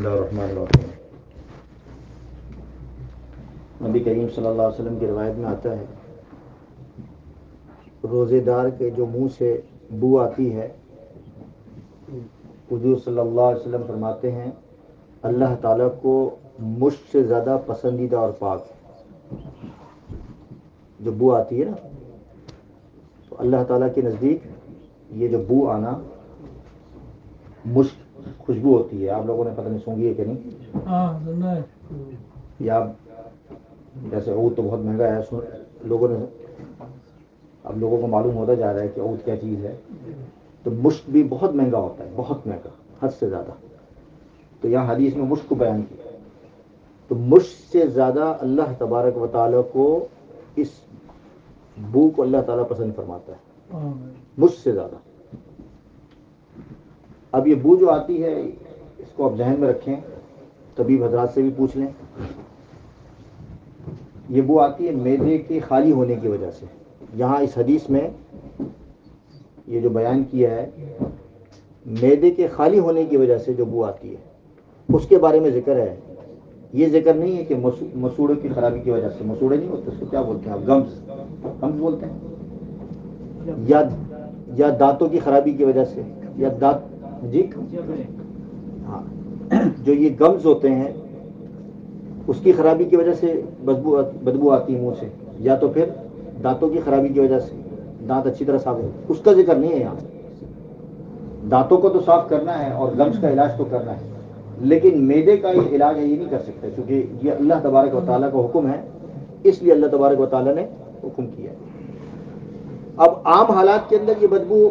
اللہ الرحمن الرحیم۔ نبی کریم صلی اللہ علیہ وسلم کی روایت میں آتا ہے روزے دار کے جو منہ سے بو آتی ہے، حضور صلی اللہ علیہ وسلم فرماتے ہیں اللہ تعالیٰ کو مشک سے زیادہ پسندیدہ اور پاک ہے۔ جو بو آتی ہے نا، تو اللہ تعالیٰ کے نزدیک یہ جو بو آنا مشک خوشبو ہوتی ہے۔ آپ لوگوں نے پتہ نہیں سونگی ہے کہ نہیں؟ ہاں، یا جیسے عود تو بہت مہنگا ہے، لوگوں نے اب لوگوں کو معلوم ہوتا جا رہا ہے کہ عود کیا چیز ہے، تو مشک بھی بہت مہنگا ہوتا ہے، بہت مہنگا، حد سے زیادہ۔ تو یہاں حدیث میں مشک کو بیان کیا، تو مشک سے زیادہ اللہ تبارک و تعالیٰ کو اس بو کو اللہ تعالیٰ پسند فرماتا ہے، مشک سے زیادہ۔ اب یہ بو جو آتی ہے اس کو آپ ذہن میں رکھیں، طبیب حضرات سے بھی پوچھ لیں۔ یہ بو آتی ہے معدے کے خالی ہونے کی وجہ سے۔ یہاں اس حدیث میں یہ جو بیان کیا ہے معدے کے خالی ہونے کی وجہ سے جو بو آتی ہے اس کے بارے میں ذکر ہے۔ یہ ذکر نہیں ہے کہ مسوڑے کی خرابی کی وجہ سے، مسوڑے نہیں ہوتے، اس کو کیا بولتے ہیں آپ، گمز بولتے ہیں، یا دانتوں کی خرابی کی وجہ سے، یا دانت جی ہاں، جو یہ گمز ہوتے ہیں اس کی خرابی کی وجہ سے بدبو آتی ہے منہ سے، یا تو پھر دانتوں کی خرابی کی وجہ سے دانت اچھی طرح صاف ہو، اس کا ذکر نہیں ہے یہاں۔ دانتوں کو تو صاف کرنا ہے اور گمز کا علاج تو کرنا ہے، لیکن معدے کا یہ علاج ہے یہ نہیں کر سکتے، کیونکہ یہ اللہ تبارک و تعالیٰ کا حکم ہے، اس لیے اللہ تبارک و تعالیٰ نے حکم کیا ہے۔ اب عام حالات کے اندر یہ بدبو،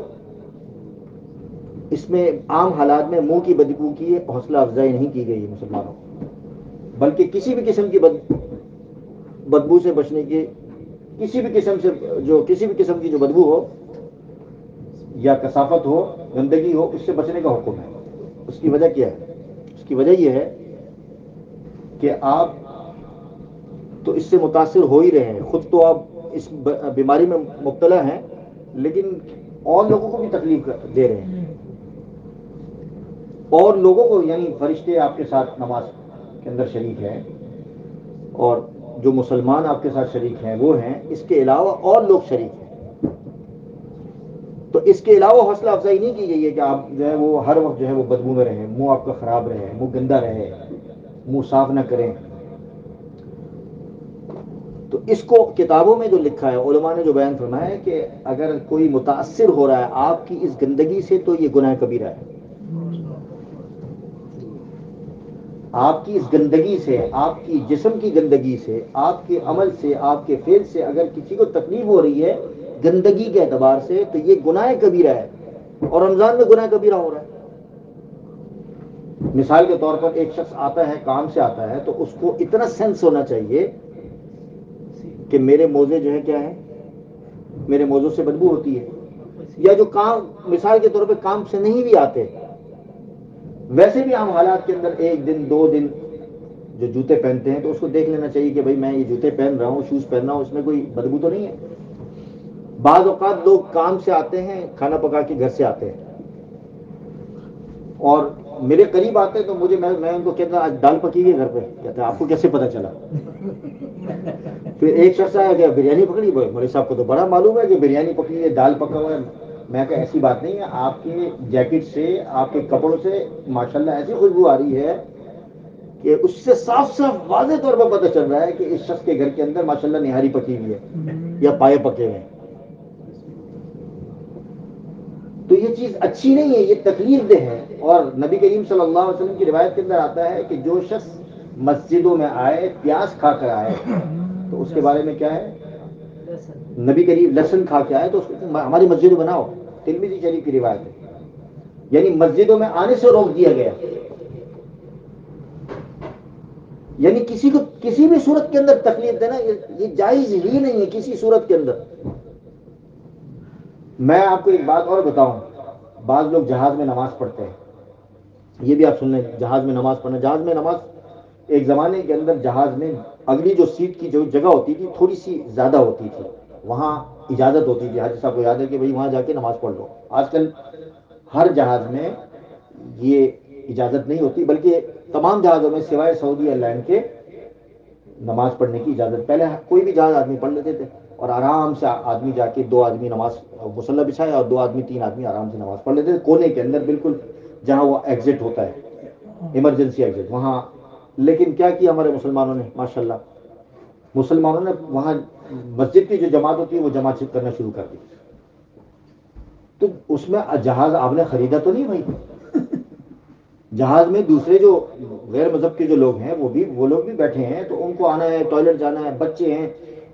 اس میں عام حالات میں منہ کی بدبو کی حوصلہ افزائی نہیں کی گئی مسلمانوں کو، بلکہ کسی بھی قسم کی بدبو سے بچنے کی، کسی بھی قسم کی جو بدبو ہو یا کثافت ہو، گندگی ہو، اس سے بچنے کا حکم ہے۔ اس کی وجہ کیا ہے؟ اس کی وجہ یہ ہے کہ آپ تو اس سے متاثر ہو ہی رہے ہیں، خود تو آپ اس بیماری میں مبتلا ہیں، لیکن اور لوگوں کو بھی تکلیف دے رہے ہیں، اور لوگوں کو، یعنی فرشتے آپ کے ساتھ نماز کے اندر شریک ہیں، اور جو مسلمان آپ کے ساتھ شریک ہیں وہ ہیں، اس کے علاوہ اور لوگ شریک ہیں۔ تو اس کے علاوہ حوصلہ افزائی نہیں کی گئی ہے کہ آپ جو ہے وہ ہر وقت جو ہے وہ بدبو میں رہیں، منہ آپ کا خراب رہے، منہ گندا رہے، منہ صاف نہ کریں۔ تو اس کو کتابوں میں جو لکھا ہے، علماء نے جو بیان فرمایا ہے کہ اگر کوئی متاثر ہو رہا ہے آپ کی اس گندگی سے تو یہ گناہ کبیرہ ہے۔ آپ کی اس گندگی سے، آپ کی جسم کی گندگی سے، آپ کے عمل سے، آپ کے فعل سے اگر کسی کو تکلیف ہو رہی ہے گندگی کے اعتبار سے تو یہ گناہ کبیرہ ہے، اور رمضان میں گناہ کبیرہ ہو رہا ہے۔ مثال کے طور پر ایک شخص آتا ہے، کام سے آتا ہے، تو اس کو اتنا سینس ہونا چاہیے کہ میرے موزے جو ہے کیا ہے، میرے موزوں سے بدبو ہوتی ہے، یا جو کام مثال کے طور پہ کام سے نہیں بھی آتے، ویسے بھی عام حالات کے اندر ایک دن دو دن جو جوتے پہنتے ہیں تو اس کو دیکھ لینا چاہیے کہ بھائی میں یہ جوتے پہن رہا ہوں، شوز پہن رہا ہوں، اس میں کوئی بدبو تو نہیں ہے۔ بعض اوقات لوگ کام سے آتے ہیں، کھانا پکا کے گھر سے آتے ہیں اور میرے قریب آتے ہیں، تو میں ان کو کہتا آج دال پکی ہوئی گھر پہ، کہتے ہیں آپ کو کیسے پتا چلا؟ پھر ایک شخص آیا کہ بریانی پکڑی، مولوی صاحب کو تو بڑا معلوم ہے کہ بریانی پکڑی ہے، دال پکا ہوا ہے۔ میں کہا ایسی بات نہیں ہے، آپ کے جیکٹ سے، آپ کے کپڑوں سے ماشاءاللہ ایسی خوشبو آ رہی ہے کہ اس سے صاف صاف واضح طور پر پتہ چل رہا ہے کہ اس شخص کے گھر کے اندر ماشاءاللہ نہاری پکی ہوئی ہے یا پائے پکے ہوئے ہیں۔ تو یہ چیز اچھی نہیں ہے، یہ تکلیف دہ ہے۔ اور نبی کریم صلی اللہ علیہ وسلم کی روایت کے اندر آتا ہے کہ جو شخص مسجدوں میں آئے پیاز کھا کر آئے تو اس کے بارے میں کیا ہے، نبی کریم لہسن کھا کے آئے تو اس کو ہماری مسجد بناؤ، ترمذی شریف کی روایت ہے، یعنی مسجدوں میں آنے سے روک دیا گیا۔ یعنی کسی کو کسی بھی صورت کے اندر تکلیف دینا یہ جائز ہی نہیں ہے، کسی صورت کے اندر۔ میں آپ کو ایک بات اور بتاؤں، بعض لوگ جہاز میں نماز پڑھتے ہیں، یہ بھی آپ سن لیں، جہاز میں نماز پڑھنا، جہاز میں نماز ایک زمانے کے اندر جہاز میں اگلی جو سیٹ کی جو جگہ ہوتی تھی تھوڑی سی زیادہ ہوتی تھی، وہاں اجازت ہوتی تھی، حاجی صاحب کو یاد ہے کہ بھئی وہاں جا کے نماز پڑھ لو۔ آج کل ہر جہاز میں یہ اجازت نہیں ہوتی، بلکہ تمام جہازوں میں سوائے سعودی ایئر لائن کے نماز پڑھنے کی اجازت. پہلے کوئی بھی جہاز آدمی پڑھ لیتے تھے اور آرام سے آدمی جا کے 2 آدمی نماز مصلی بچھائے اور 2 آدمی 3 آدمی آرام سے نماز پڑھ لیتے تھے کونے کے اندر, بالکل جہاں وہ ایگزٹ ہوتا ہے, ایمرجنسی ایگزٹ وہاں. لیکن کیا کیا ہمارے مسلمانوں نے, ماشاءاللہ مسلمانوں نے وہاں مسجد کی جو جماعت ہوتی ہے وہ جماعت کرنا شروع کر دی. تو اس میں جہاز آپ نے خریدا تو نہیں بھائی, جہاز میں دوسرے جو غیر مذہب کے جو لوگ ہیں وہ لوگ بھی بیٹھے ہیں, تو ان کو آنا ہے, ٹوائلٹ جانا ہے, بچے ہیں.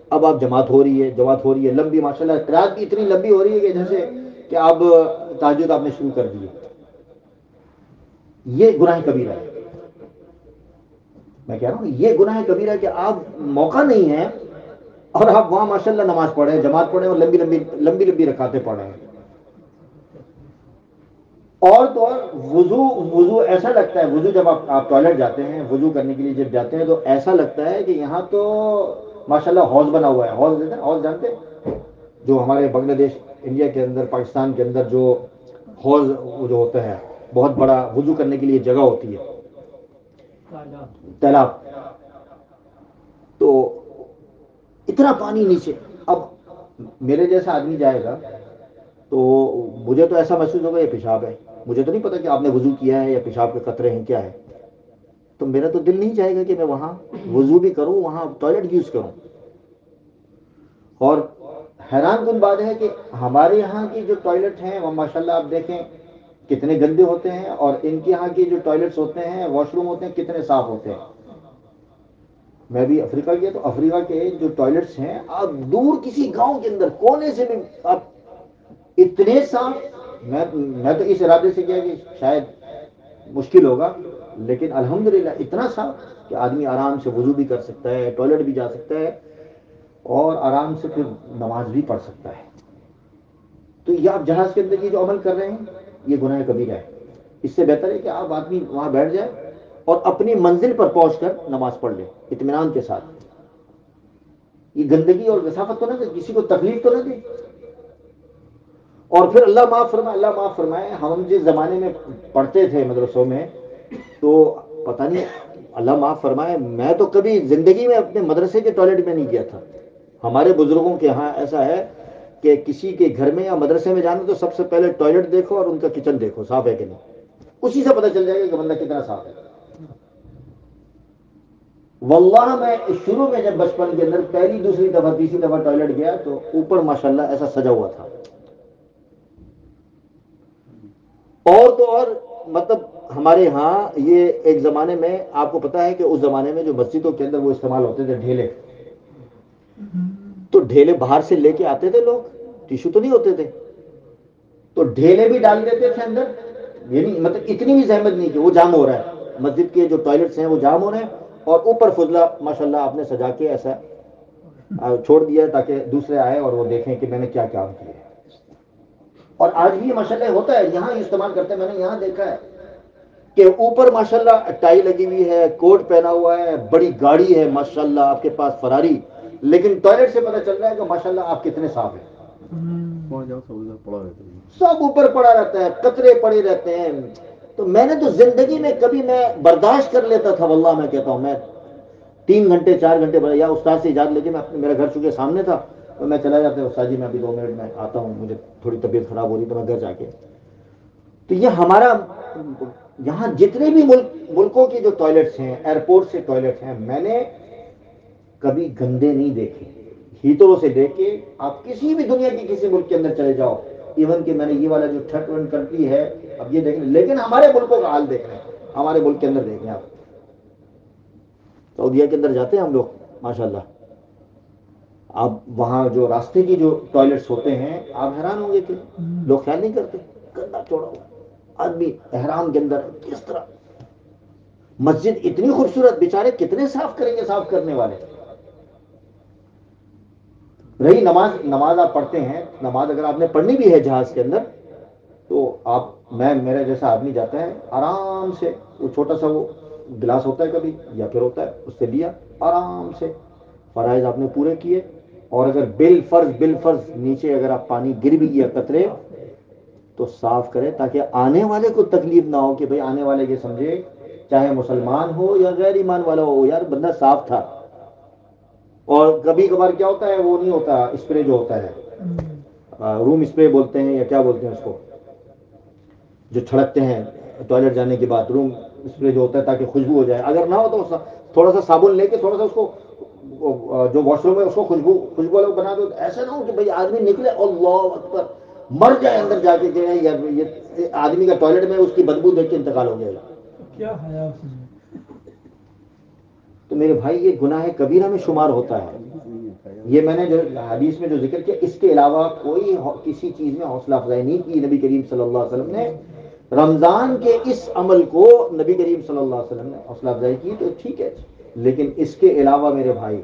اب آپ جماعت ہو رہی ہے لمبی, ماشاءاللہ رات بھی اتنی لمبی ہو رہی ہے کہ جیسے کہ اب تہجد آپ نے شروع کر دی ہے. یہ گناہ کبیرہ ہے. میں کہہ رہا ہوں یہ گناہ کبیرہ ہے کہ آپ موقع نہیں ہے اور آپ وہاں ماشاءاللہ نماز پڑھ رہے ہیں, جماعت پڑھ رہے ہیں اور لمبی لمبی رکعتیں پڑھ رہے ہیں. اور تو اور وضو ایسا لگتا ہے, وضو جب آپ ٹوائلٹ جاتے ہیں وضو کرنے کے لیے جب جاتے ہیں تو ایسا لگتا ہے کہ یہاں تو ماشاءاللہ حوض بنا ہوا ہے. حوض جانتے ہیں جو ہمارے بنگلہ دیش, انڈیا کے اندر, پاکستان کے اندر جو حوض جو ہوتا ہے بہت بڑا وضو کرنے کے لیے جگہ ہوتی ہے, تالاب. تو اتنا پانی نیچے. اب میرے جیسا آدمی جائے گا تو مجھے تو ایسا محسوس ہوگا یہ پیشاب ہے, مجھے تو نہیں پتا کہ آپ نے وضو کیا ہے یا پیشاب کے قطرے ہیں کیا ہے. تو میرا تو دل نہیں چاہے گا کہ میں وہاں وضو بھی کروں, وہاں ٹوائلٹ یوز کروں. اور حیران کن بات ہے کہ ہمارے یہاں کی جو ٹوائلٹ ہیں وہ ماشاءاللہ آپ دیکھیں کتنے گندے ہوتے ہیں, اور ان کے یہاں کی جو ٹوائلٹس ہوتے ہیں, واش روم ہوتے ہیں, کتنے صاف ہوتے ہیں. میں بھی افریقہ گیا تو افریقہ کے جو ٹوائلٹس ہیں آپ دور کسی گاؤں کے اندر کونے سے بھی آپ اتنے صاف. میں تو اس ارادے سے کیا کہ شاید مشکل ہوگا, لیکن الحمدللہ اتنا صاف کہ آدمی آرام سے وضو بھی کر سکتا ہے, ٹوائلٹ بھی جا سکتا ہے اور آرام سے پھر نماز بھی پڑھ سکتا ہے. تو یہ آپ جہاز کے اندر یہ جو عمل کر رہے ہیں یہ گناہ کبیرہ ہے. اس سے بہتر ہے کہ آپ آدمی وہاں بیٹھ جائے اور اپنی منزل پر پہنچ کر نماز پڑھ لے اطمینان کے ساتھ. یہ گندگی اور کثافت تو نہ دے, کسی کو تکلیف تو نہ دے. اور پھر اللہ معاف فرمائے, ہم جس زمانے میں پڑھتے تھے مدرسوں میں تو پتہ نہیں, اللہ معاف فرمائے, میں تو کبھی زندگی میں اپنے مدرسے کے ٹوائلٹ میں نہیں گیا تھا. ہمارے بزرگوں کے ہاں ایسا ہے کہ کسی کے گھر میں یا مدرسے میں جانا تو سب سے پہلے ٹوائلٹ دیکھو اور ان کا کچن دیکھو صاف ہے کہ نہیں, اسی سے پتہ چل جائے گا کہ بندہ کتنا صاف ہے. واللہ میں شروع میں جب بچپن کے اندر پہلی دوسری دفعہ تیسری دفعہ ٹوائلٹ گیا تو اوپر ماشاءاللہ ایسا سجا ہوا تھا. اور تو اور مطلب ہمارے ہاں یہ ایک زمانے میں آپ کو پتا ہے کہ اس زمانے میں جو مسجدوں کے اندر وہ استعمال ہوتے تھے ڈھیلے, تو ڈھیلے باہر سے لے کے آتے تھے لوگ, ٹیشو تو نہیں ہوتے تھے, تو ڈھیلے بھی ڈال دیتے تھے اندر. یعنی مطلب اتنی بھی زحمت نہیں کہ وہ جام ہو رہا ہے, مسجد کے جو ٹوائلٹس ہیں وہ جام ہو رہے ہیں اور اوپر فضلہ ماشاءاللہ آپ نے سجا کے ایسا چھوڑ دیا تاکہ دوسرے آئے اور وہ دیکھیں کہ میں نے کیا کام کیا ہے. اور آج بھی یہ ماشاءاللہ ہوتا ہے, یہاں استعمال کرتے ہیں, میں نے یہاں دیکھا ہے کہ اوپر ماشاءاللہ ٹائی لگی ہوئی ہے, کوٹ پہنا ہوا ہے, بڑی گاڑی ہے ماشاءاللہ آپ کے پاس فراری, لیکن ٹوائلٹ سے پتہ چل رہا ہے کہ ماشاءاللہ آپ کتنے صاف ہیں. سب اوپر پڑا رہتا ہے, قطرے پڑے رہتے ہیں. تو میں نے تو زندگی میں کبھی میں برداشت کر لیتا تھا, واللہ میں کہتا ہوں, میں 3 گھنٹے 4 گھنٹے یا استاد سے اجازت لے کے میں میرا گھر چونکہ سامنے تھا تو میں چلا جاتا, استاد جی میں ابھی 2 منٹ میں آتا ہوں, مجھے تھوڑی طبیعت خراب ہو رہی تو میں گھر جا کے. تو یہ ہمارا یہاں جتنے بھی ملکوں کی جو ٹوائلٹس ہیں, ایئرپورٹ سے ٹوائلٹ ہیں, میں نے کبھی گندے نہیں دیکھے. ہیٹروں سے لے کے آپ کسی بھی دنیا کے کسی ملک کے اندر چلے جاؤ, ایون کہ میں نے یہ والا جو تھرڈ ورلڈ کنٹری ہے اب یہ دیکھیں, لیکن ہمارے ملکوں کا حال دیکھ رہے ہیں, ہمارے ملک کے اندر دیکھیں آپ, سعودیہ کے اندر جاتے ہیں ہم لوگ ماشاءاللہ, آپ وہاں جو راستے کی جو ٹوائلٹس ہوتے ہیں آپ حیران ہوں گے کہ لوگ خیال نہیں کرتے, گندا چھوڑا ہوا آدمی احرام کے اندر کس طرح. مسجد اتنی خوبصورت, بیچارے کتنے صاف کریں گے صاف کرنے والے. رہی نماز آپ پڑھتے ہیں, نماز اگر آپ نے پڑھنی بھی ہے جہاز کے اندر تو آپ میرا جیسا آدمی جاتا ہے آرام سے, وہ چھوٹا سا وہ گلاس ہوتا ہے کبھی یا پھر ہوتا ہے, اس سے لیا آرام سے فرائض آپ نے پورے کیے, اور اگر بالفرض نیچے اگر آپ پانی گر بھی گیا قطرے تو صاف کرے تاکہ آنے والے کو تکلیف نہ ہو کہ بھئی آنے والے یہ سمجھے چاہے مسلمان ہو یا غیر ایمان والا ہو، یار بندہ صاف تھا. اور کبھی کبھار کیا ہوتا ہے، وہ نہیں ہوتا اسپرے جو ہوتا ہے، روم اسپرے بولتے ہیں یا کیا بولتے ہیں اس کو، جو چھڑکتے ہیں ٹوائلٹ جانے کے بعد، روم اسپرے جو ہوتا ہے تاکہ خوشبو ہو جائے. اگر نہ ہو تو تھوڑا سا صابن لے کے تھوڑا سا اس کو جو واش روم ہے اس کو خوشبو والا بنا دو. ایسا نہ ہو کہ بھائی آدمی نکلے اللہ اکبر مر جائے اندر جا کے کہ یار یہ آدمی کا ٹوائلٹ میں اس کی بدبو دیکھ کے انتقال ہو جائے گا. کیا حیا. تو میرے بھائی یہ گناہ کبیرہ میں شمار ہوتا ہے. یہ میں نے جو حدیث میں جو ذکر کیا، اس کے علاوہ کوئی کسی چیز میں حوصلہ افزائی نہیں کی نبی کریم صلی اللہ علیہ وسلم نے. رمضان کے اس عمل کو نبی کریم صلی اللہ علیہ وسلم نے حوصلہ افزائی کی تو ٹھیک ہے، لیکن اس کے علاوہ میرے بھائی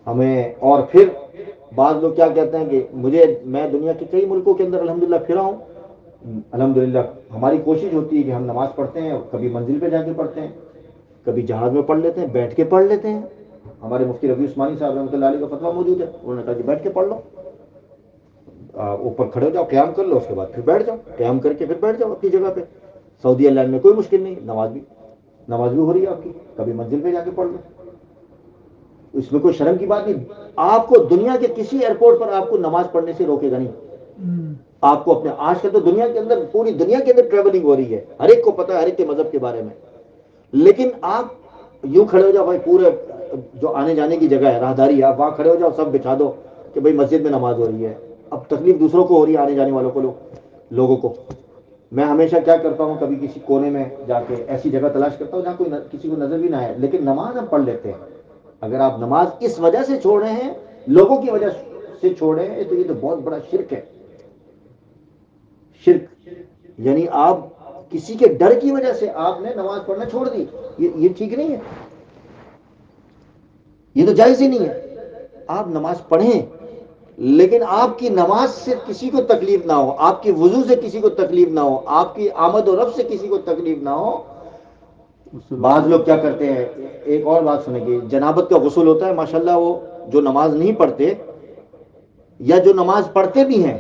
ہمیں، اور پھر بعض لوگ کیا کہتے ہیں کہ میں دنیا کے کئی ملکوں کے اندر الحمدللہ پھرا ہوں. الحمدللہ ہماری کوشش ہوتی ہے کہ ہم نماز پڑھتے ہیں، کبھی منزل پہ جا کے پڑھتے ہیں، کبھی جہاز میں پڑھ لیتے ہیں، بیٹھ کے پڑھ لیتے ہیں. ہمارے مفتی ربیع عثمانی صاحب رحمۃ اللہ علیہ کا فتویٰ موجود ہے، انہوں نے کہا کہ بیٹھ کے پڑھ لو، اوپر کھڑے ہو جاؤ، قیام کر لو، اس کے بعد پھر بیٹھ جاؤ، قیام کر کے پھر بیٹھ جاؤ اپنی جگہ پہ. سعودی عرب میں کوئی مشکل نہیں، نماز بھی ہو رہی ہے آپ کی، کبھی منزل پہ جا کے پڑھ لو، اس میں کوئی شرم کی بات نہیں. آپ کو دنیا کے کسی ایئرپورٹ پر آپ کو نماز پڑھنے سے روکے گا نہیں. آپ کو اپنے، آج کل تو دنیا کے اندر، پوری دنیا کے اندر ٹریولنگ ہو رہی ہے، ہر ایک کو پتا ہے ہر ایک کے مذہب کے بارے میں، لیکن آپ یوں کھڑے ہو جاؤ بھائی، پورے جو آنے جانے کی جگہ ہے راہداری ہے، آپ وہاں کھڑے ہو جاؤ، سب بچھا دو کہ بھائی مسجد میں نماز ہو رہی ہے. اب تکلیف دوسروں کو ہو رہی ہے، آنے جانے والوں کو، لوگوں کو. میں ہمیشہ کیا کرتا ہوں، کبھی کسی کونے میں جا کے ایسی جگہ تلاش کرتا ہوں جہاں کوئی کسی کو نظر بھی نہ آئے، لیکن نماز ہم پڑھ لیتے ہیں. اگر آپ نماز اس وجہ سے چھوڑ رہے ہیں، لوگوں کی وجہ سے چھوڑ رہے ہیں، تو یہ تو بہت بڑا شرک ہے. شرک یعنی آپ کسی کے ڈر کی وجہ سے آپ نے نماز پڑھنا چھوڑ دی، یہ ٹھیک نہیں ہے، یہ تو جائز ہی نہیں ہے. آپ نماز پڑھیں، لیکن آپ کی نماز سے کسی کو تکلیف نہ ہو، آپ کی وضو سے کسی کو تکلیف نہ ہو، آپ کی آمد و رفت سے کسی کو تکلیف نہ ہو. بعض لوگ کیا کرتے ہیں، ایک اور بات سنیں گے، جنابت کا غسل ہوتا ہے ماشاءاللہ، وہ جو نماز نہیں پڑھتے یا جو نماز پڑھتے بھی ہیں،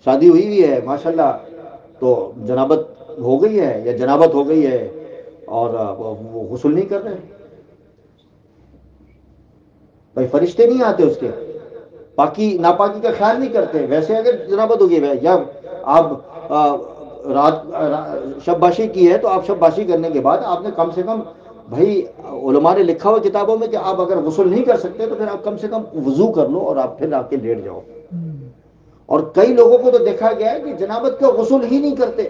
شادی ہوئی ہے ماشاءاللہ تو جنابت ہو گئی ہے یا جنابت ہو گئی ہے اور وہ غسل نہیں کر رہے. بھائی فرشتے نہیں آتے اس کے، پاکی ناپاکی کا خیال نہیں کرتے. ویسے اگر جنابت ہوگی یا آپ رات شب باشی کی ہے، تو آپ شب باشی کرنے کے بعد آپ نے کم سے کم، بھائی علماء نے لکھا ہوا کتابوں میں کہ آپ اگر غسل نہیں کر سکتے تو پھر آپ کم سے کم وضو کر لو اور آپ پھر آپ کے لیٹ جاؤ. اور کئی لوگوں کو تو دیکھا گیا ہے کہ جنابت کا غسل ہی نہیں کرتے،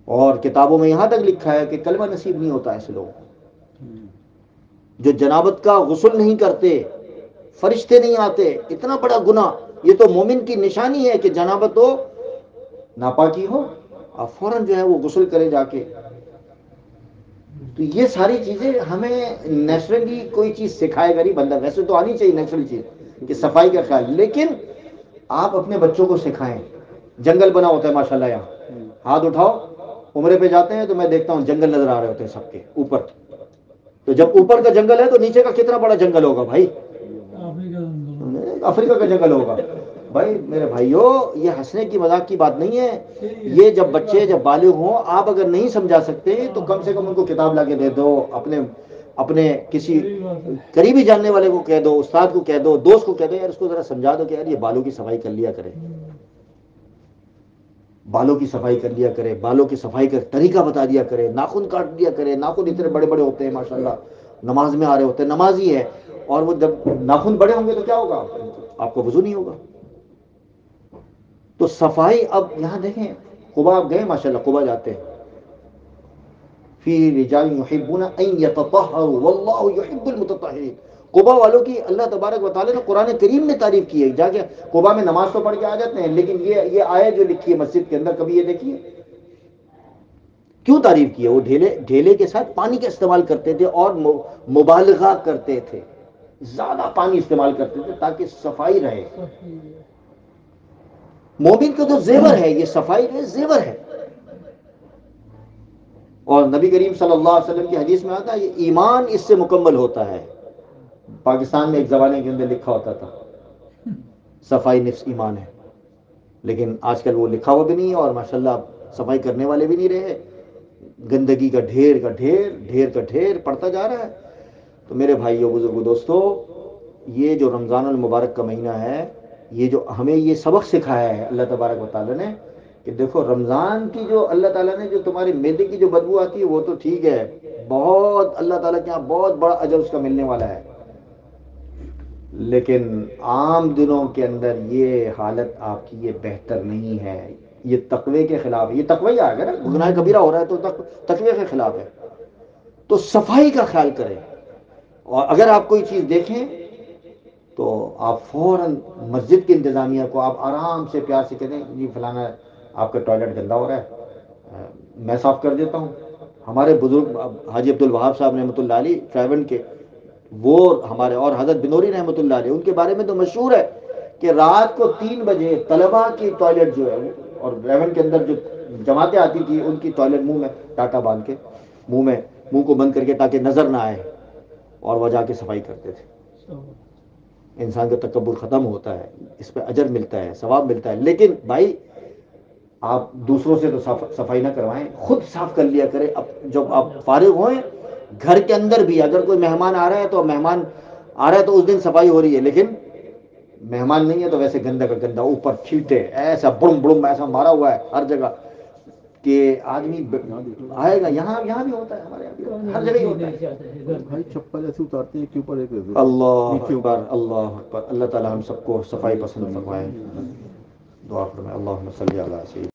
اور کتابوں میں یہاں تک لکھا ہے کہ کلمہ نصیب نہیں ہوتا ایسے لوگوں کو جو جنابت کا غسل نہیں کرتے. فرشتے نہیں آتے، اتنا بڑا گناہ. یہ تو مومن کی نشانی ہے کہ جنابت ہو، ناپاکی ہو، آپ فوراً جو ہے وہ غسل کریں جا کے. تو یہ ساری چیزیں ہمیں نیچرلی کوئی چیز سکھائے گا نہیں بندہ. ویسے تو آنی چاہیے نیچرل چیز کہ صفائی کا خیال، لیکن آپ اپنے بچوں کو سکھائیں. جنگل بنا ہوتا ہے ماشاءاللہ، یہاں ہاتھ اٹھاؤ، عمرے پہ جاتے ہیں تو میں دیکھتا ہوں جنگل نظر آ رہے ہوتے ہیں سب کے اوپر. تو جب اوپر کا جنگل ہے تو نیچے کا کتنا بڑا جنگل ہوگا بھائی، افریقہ کا جنگل ہوگا. بھائی میرے بھائیو، یہ ہنسنے کی مذاق کی بات نہیں ہے. یہ جب بچے جب بالغ ہوں، آپ اگر نہیں سمجھا سکتے تو کم سے کم ان کو کتاب لا کے دے دو، اپنے کسی قریبی جاننے والے کو کہہ دو، استاد کو کہہ دو، دوست کو کہہ دو، یار اس کو ذرا سمجھا دو کہ یار یہ بالوں کی صفائی کر لیا کرے، بالوں کی صفائی کر لیا کرے، بالوں کی صفائی کا طریقہ بتا دیا کرے، ناخن کاٹ دیا کرے. ناخن اتنے بڑے بڑے ہوتے ہیں ماشاءاللہ، نماز میں آ رہے ہوتے ہیں، نمازی ہے، اور وہ جب ناخن بڑے ہوں گے تو کیا ہوگا، آپ کو وضو نہیں ہوگا. تو صفائی، اب یہاں دیکھیں قباء آپ گئے ماشاءاللہ، قباء جاتے ہیں، فی رجال یحبون ان یتطہروا واللہ یحب المتطہرین. قباء والوں کی اللہ تبارک و تعالی نے قرآن کریم میں تعریف کی ہے. جا کے قباء میں نماز تو پڑھ کے آ جاتے ہیں، لیکن یہ آیت جو لکھی ہے مسجد کے اندر، کبھی یہ دیکھیے کیوں تعریف کی ہے. وہ ڈھیلے کے ساتھ پانی کا استعمال کرتے تھے اور مبالغہ کرتے تھے، زیادہ پانی استعمال کرتے تھے تاکہ صفائی رہے. مومن کا تو زیور ہے یہ صفائی، جو زیور ہے. اور نبی کریم صلی اللہ علیہ وسلم کی حدیث میں آتا ہے یہ ایمان اس سے مکمل ہوتا ہے. پاکستان میں ایک زمانے کے اندر لکھا ہوتا تھا صفائی نفس ایمان ہے، لیکن آج کل وہ لکھا ہوا بھی نہیں ہے، اور ماشاءاللہ صفائی کرنے والے بھی نہیں رہے، گندگی کا ڈھیر کا ڈھیر، ڈھیر کا ڈھیر پڑتا جا رہا ہے۔ تو میرے بھائیوں، بزرگوں، دوستو، یہ جو رمضان المبارک کا مہینہ ہے، یہ جو ہمیں یہ سبق سکھایا ہے اللہ تبارک و تعالیٰ نے کہ دیکھو رمضان کی جو اللہ تعالیٰ نے جو تمہارے معدے کی جو بدبو آتی ہے وہ تو ٹھیک ہے، بہت اللہ تعالیٰ کے یہاں بہت بڑا اجر اس کا ملنے والا ہے، لیکن عام دنوں کے اندر یہ حالت آپ کی یہ بہتر نہیں ہے، یہ تقوی کے خلاف ہے۔ یہ تقوی آ گیا نا، گناہ کبیرہ ہو رہا ہے تو تقوی کے خلاف ہے۔ تو صفائی کا خیال کریں، اور اگر آپ کوئی چیز دیکھیں تو آپ فوراً مسجد کی انتظامیہ کو آپ آرام سے پیار سے کہتے ہیں جی فلانا آپ کا ٹوائلٹ گندا ہو رہا ہے، میں صاف کر دیتا ہوں۔ ہمارے بزرگ حاجی عبد الوہاب صاحب رحمۃ اللہ علیہ ٹرائیونٹ کے، وہ ہمارے، اور حضرت بنوری رحمۃ اللہ علیہ، ان کے بارے میں تو مشہور ہے کہ رات کو 3 بجے طلباء کی ٹوائلٹ جو ہے، اور ریون کے اندر جو جماعتیں آتی تھی ان کی ٹوائلٹ منہ میں ٹاٹا باندھ کے منہ کو بند کر کے تاکہ نظر نہ آئے، اور وہ جا کے صفائی کرتے تھے۔ انسان کا تکبر ختم ہوتا ہے، اس پہ اجر ملتا ہے، ثواب ملتا ہے، لیکن بھائی آپ دوسروں سے تو صفائی نہ کروائیں، خود صاف کر لیا کریں۔ اب جب آپ فارغ ہوئیں گھر کے اندر بھی، اگر کوئی مہمان آ رہا ہے تو مہمان آ رہا ہے تو اس دن صفائی ہو رہی ہے، لیکن مہمان نہیں ہے تو ویسے گندا کا گندا، اوپر چھینٹے ایسا بڑم بڑم ایسا مارا ہوا ہے ہر جگہ کہ آدمی آئے گا۔ یہاں بھی ہوتا ہے، ہمارے یہاں ہر جگہ ہی ہوتا ہے۔ بھائی چپل ایسے اتارتے ہیں کہ اوپر ایک اللہ اکبر، اللہ اکبر، اللہ تعالی ہم سب کو صفائی پسند فرمائے۔ دعا فرمائے، اللہم صلی علی سیدنا